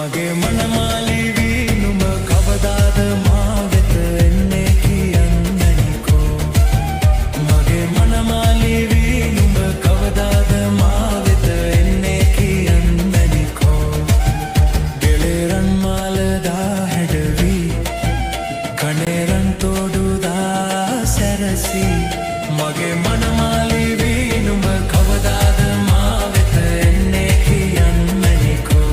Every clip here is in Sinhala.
මගේ මනමාලිවි නුඹ කවදාද මා වෙත එන්නේ කියන්නනිකෝ මගේ මනමාලිවි නුඹ කවදාද මා වෙත එන්නේ කියන්නනිකෝ ගෙලෙරන් මාලදා හැඩවි කණේරන් තෝඩුදා සැරසි මගේ මනමාලිවි නුඹ කවදාද මා වෙත එන්නේ කියන්නනිකෝ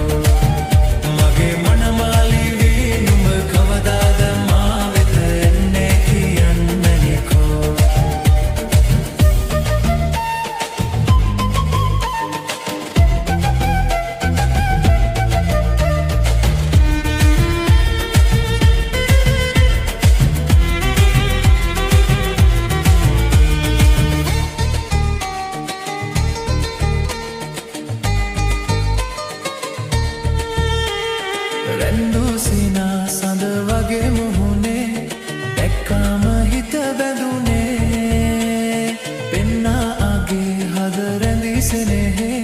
මගේ මනමාලිවි නුඹ කවදාද මා වෙත එන්නේ කියන්නනිකෝ රැන්දුසිනා සඳ වගේ මුහුණේ දැක්කාම හිත බැඳුනේ පෙන්නා අගේ හද රැඳි සෙනෙහේ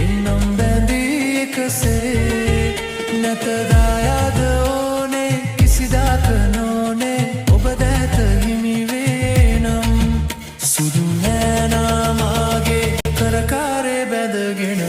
ඉන්නම් බැඳී එකසේ නැතදායාද ඕනේ කිසිදාක නෝනේ ඔබ දැත හිමිවේ නම් සුදු නෑනාමාගේ කරකාරේ බැඳගෙන